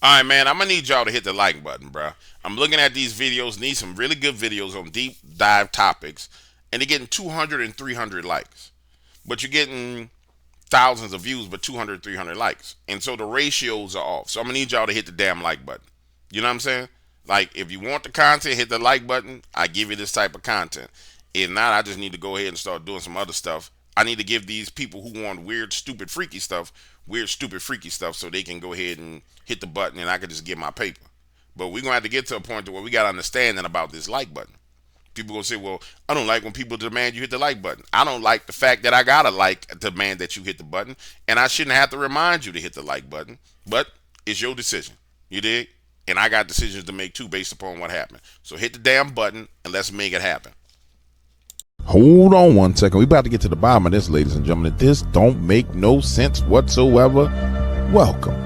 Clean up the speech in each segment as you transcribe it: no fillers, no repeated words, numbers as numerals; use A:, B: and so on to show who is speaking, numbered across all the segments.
A: All right, man. I'm gonna need y'all to hit the like button, bro. I'm looking at these videos. Need some really good videos on deep dive topics, and they're getting 200 and 300 likes. But you're getting thousands of views, but 200, 300 likes, and so the ratios are off. So I'm gonna need y'all to hit the damn like button. You know what I'm saying? Like, if you want the content, hit the like button. I give you this type of content. If not, I just need to go ahead and start doing some other stuff. I need to give these people who want weird, stupid, freaky stuff, so they can go ahead and hit the button, and I can just get my paper. But we're gonna have to get to a point to where we got understanding about this like button. People gonna say, "Well, I don't like when people demand you hit the like button." I don't like the fact that I gotta demand that you hit the button, and I shouldn't have to remind you to hit the like button. But it's your decision. You dig? And I got decisions to make too based upon what happened. So hit the damn button and let's make it happen.
B: Hold on one second. We about to get to the bottom of this, ladies and gentlemen. This don't make no sense whatsoever. Welcome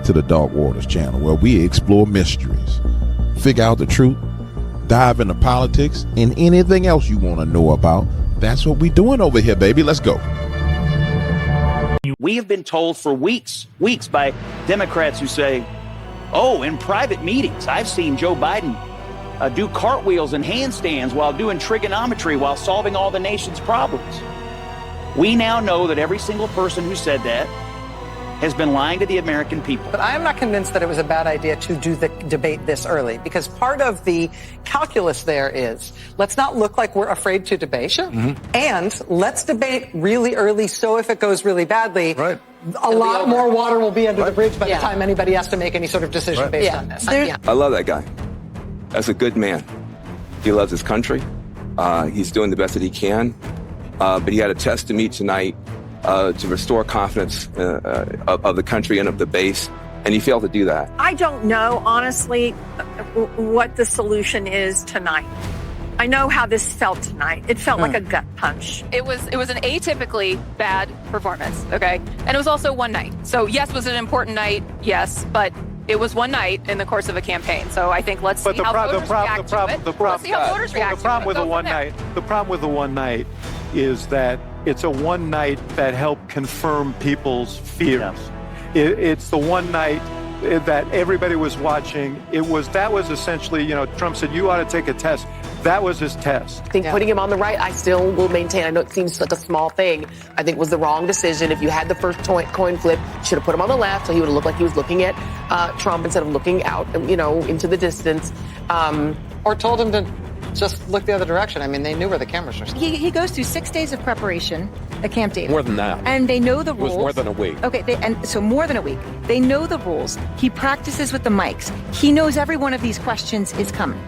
B: to the Dark Waters channel, where we explore mysteries, figure out the truth, dive into politics, and anything else you want to know about. That's what we doing over here, baby. Let's go.
C: We have been told for weeks by Democrats who say, oh, in private meetings, I've seen Joe Biden do cartwheels and handstands while doing trigonometry while solving all the nation's problems. We now know that every single person who said that has been lying to the American people.
D: But I am not convinced that it was a bad idea to do the debate this early, because part of the calculus there is, let's not look like we're afraid to debate.
E: Sure.
D: And let's debate really early, so if it goes really badly,
E: right,
D: a lot more water will be under the bridge by the time anybody has to make any sort of decision based on this.
F: I love that guy. That's a good man. He loves his country. He's doing the best that he can. But he had a test to meet tonight to restore confidence of the country and of the base, and he failed to do that.
G: I don't know, honestly, what the solution is tonight. I know how this felt tonight. It felt like a gut punch.
H: It was an atypically bad performance, okay? And it was also one night. So yes, was it an important night? Yes, but it was one night in the course of a campaign. So I think let's see how voters react to it. Let's see how voters react to it.
E: The problem with the one night is that it's a one night that helped confirm people's fears. It's the one night that everybody was watching. That was essentially, Trump said, you ought to take a test. That was his test.
I: I think putting him on the right, I still will maintain, I know it seems like a small thing, I think was the wrong decision. If you had the first coin flip, you should have put him on the left, so he would have looked like he was looking at Trump instead of looking out, into the distance.
D: Or told him to just look the other direction. I mean, they knew where the cameras were.
J: He goes through 6 days of preparation at Camp David.
K: More than that.
J: And they know the rules.
K: It was more than a week.
J: Okay, so more than a week. They know the rules. He practices with the mics. He knows every one of these questions is coming.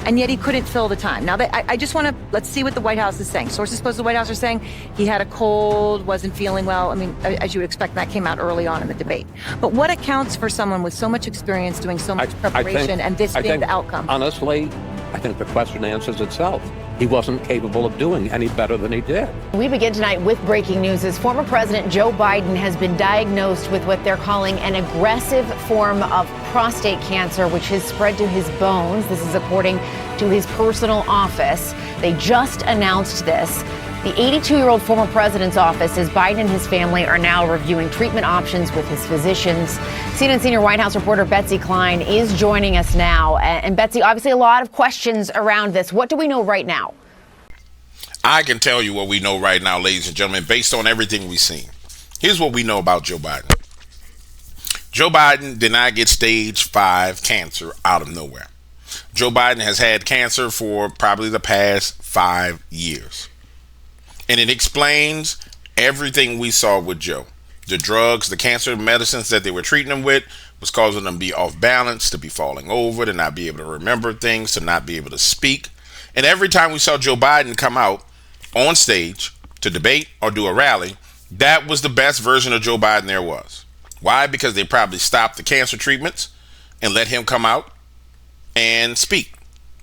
J: And yet he couldn't fill the time. Now, I just want to, let's see what the White House is saying. Sources close to the White House are saying he had a cold, wasn't feeling well. I mean, as you would expect, that came out early on in the debate. But what accounts for someone with so much experience doing so much preparation and this being the outcome?
K: Honestly, I think the question answers itself. He wasn't capable of doing any better than he did.
L: We begin tonight with breaking news as former President Joe Biden has been diagnosed with what they're calling an aggressive form of prostate cancer, which has spread to his bones. This is according to his personal office. They just announced this. The 82-year-old former president's office says Biden and his family are now reviewing treatment options with his physicians. CNN senior White House reporter Betsy Klein is joining us now. And Betsy, obviously a lot of questions around this. What do we know right now?
A: I can tell you what we know right now, ladies and gentlemen, based on everything we've seen. Here's what we know about Joe Biden. Joe Biden did not get stage 5 cancer out of nowhere. Joe Biden has had cancer for probably the past 5 years. And it explains everything we saw with Joe. The drugs, the cancer medicines that they were treating him with was causing them to be off balance, to be falling over, to not be able to remember things, to not be able to speak. And every time we saw Joe Biden come out on stage to debate or do a rally, that was the best version of Joe Biden there was. Why? Because they probably stopped the cancer treatments and let him come out and speak.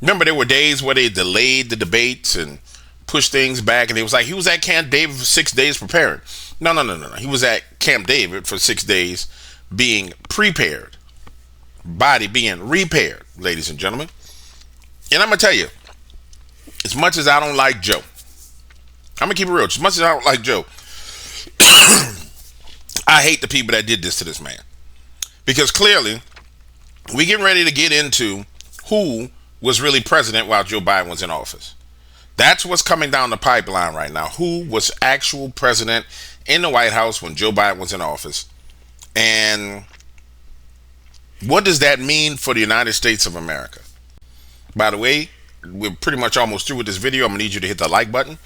A: Remember, there were days where they delayed the debates and pushed things back, and it was like he was at Camp David for 6 days preparing. No. He was at Camp David for 6 days being prepared. Body being repaired, ladies and gentlemen. And I'm going to tell you, as much as I don't like Joe, I'm going to keep it real. As much as I don't like Joe, I hate the people that did this to this man. Because clearly, we getting ready to get into who was really president while Joe Biden was in office. That's what's coming down the pipeline right now. Who was actual president in the White House when Joe Biden was in office? And what does that mean for the United States of America? By the way, we're pretty much almost through with this video. I'm going to need you to hit the like button.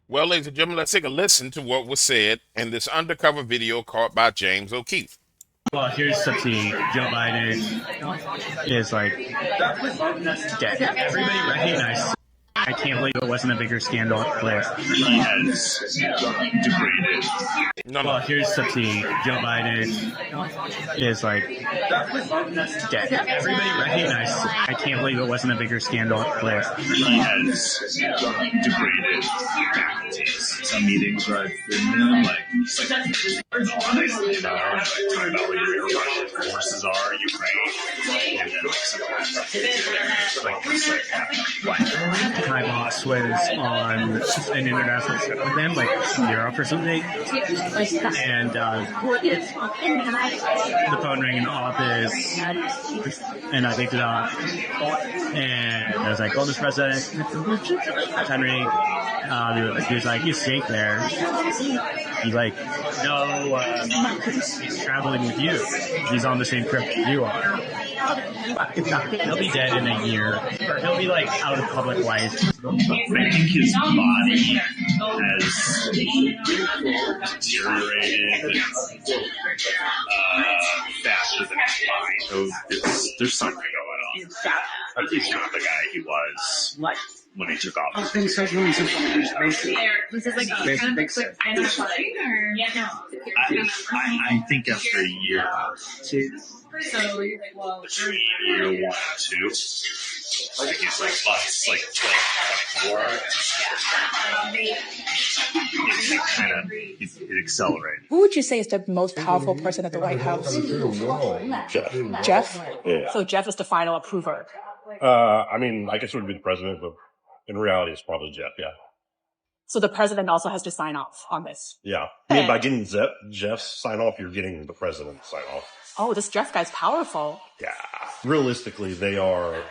A: Well, ladies and gentlemen, let's take a listen to what was said in this undercover video caught by James O'Keefe.
M: Well, here's the thing. Joe Biden is like dead. Everybody recognized. I can't believe it wasn't a bigger scandal there. He has degraded. Well, here's the thing. Joe Biden is like dead. Everybody recognized. I can't believe it wasn't a bigger scandal there. He has degraded faculties. Some meetings where I've been like, talking about where your Russian forces are, Ukraine, and then like some of that what? My boss was on an international trip with them, like Europe or something, and the phone rang in the office, and I picked it up, and I was like, "Oh, Mr. President," Henry. He was like, "He's safe there." He's like, "No, he's traveling with you. He's on the same trip you are." He'll be dead in a year, or he'll be like out of public life. I think his body has deteriorated faster than his mind. So there's something going on. He's not the guy he was when he took off. This is like I think after a year or two. So between year 1 and 2, I think he's like 12, 24. It accelerated.
N: Who would you say is the most powerful person at the White House? Jeff?
O: Yeah.
N: So Jeff is the final approver.
O: I mean, I guess it would be the president, but in reality, it's probably Jeff, yeah.
N: So the president also has to sign off on this?
O: Yeah. I mean, by getting Jeff's sign off, you're getting the president's sign off.
N: Oh, this Jeff guy's powerful.
O: Yeah. Realistically, they are,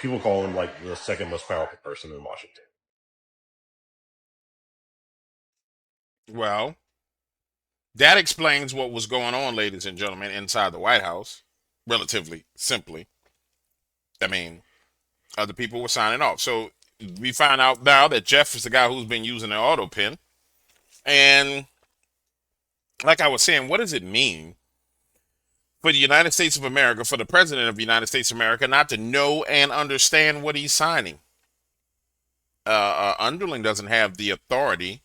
O: people call him like the second most powerful person in Washington.
A: Well, that explains what was going on, ladies and gentlemen, inside the White House, relatively simply. I mean, other people were signing off. So we find out now that Jeff is the guy who's been using the auto pen. And like I was saying, what does it mean for the United States of America, for the president of the United States of America, not to know and understand what he's signing? Underling doesn't have the authority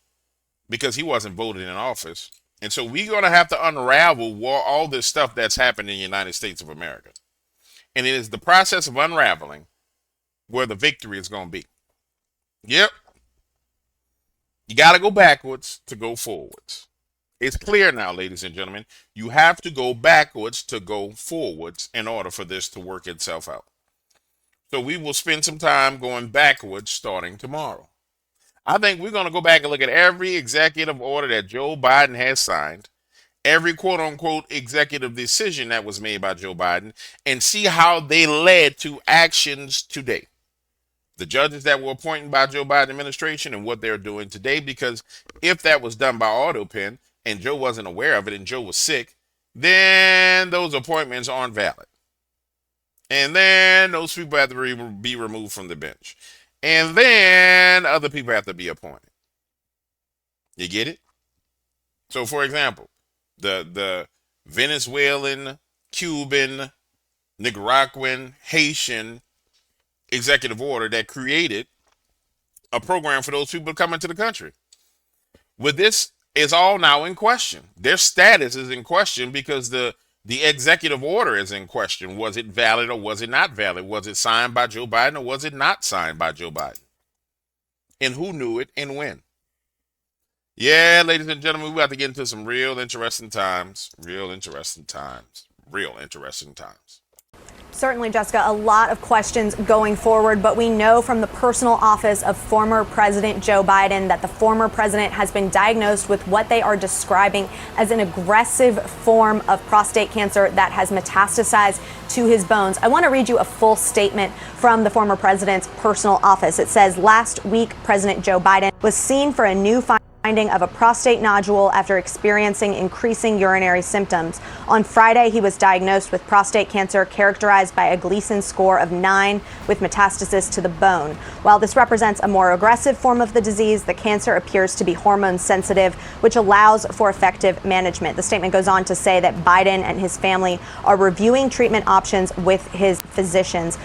A: because he wasn't voted in office. And so we're going to have to unravel all this stuff that's happened in the United States of America. And it is the process of unraveling where the victory is going to be. Yep. You got to go backwards to go forwards. It's clear now, ladies and gentlemen. You have to go backwards to go forwards in order for this to work itself out. So we will spend some time going backwards starting tomorrow. I think we're going to go back and look at every executive order that Joe Biden has signed, every quote-unquote executive decision that was made by Joe Biden, and see how they led to actions today. The judges that were appointed by Joe Biden administration and what they're doing today, because if that was done by auto pen and Joe wasn't aware of it and Joe was sick, then those appointments aren't valid. And then those people have to be removed from the bench. And then other people have to be appointed. You get it? So, for example, the Venezuelan, Cuban, Nicaraguan, Haitian executive order that created a program for those people to come into the country. With this is all now in question. Their status is in question because the executive order is in question. Was it valid or was it not valid? Was it signed by Joe Biden or was it not signed by Joe Biden? And who knew it and when? Yeah, ladies and gentlemen, we're about to get into some real interesting times. Real interesting times.
P: Certainly, Jessica, a lot of questions going forward, but we know from the personal office of former President Joe Biden that the former president has been diagnosed with what they are describing as an aggressive form of prostate cancer that has metastasized to his bones. I want to read you a full statement from the former president's personal office. It says, last week, President Joe Biden was seen for a new finding of a prostate nodule after experiencing increasing urinary symptoms. On Friday, he was diagnosed with prostate cancer characterized by a Gleason score of 9 with metastasis to the bone. While this represents a more aggressive form of the disease, the cancer appears to be hormone sensitive, which allows for effective management. The statement goes on to say that Biden and his family are reviewing treatment options with his physicians.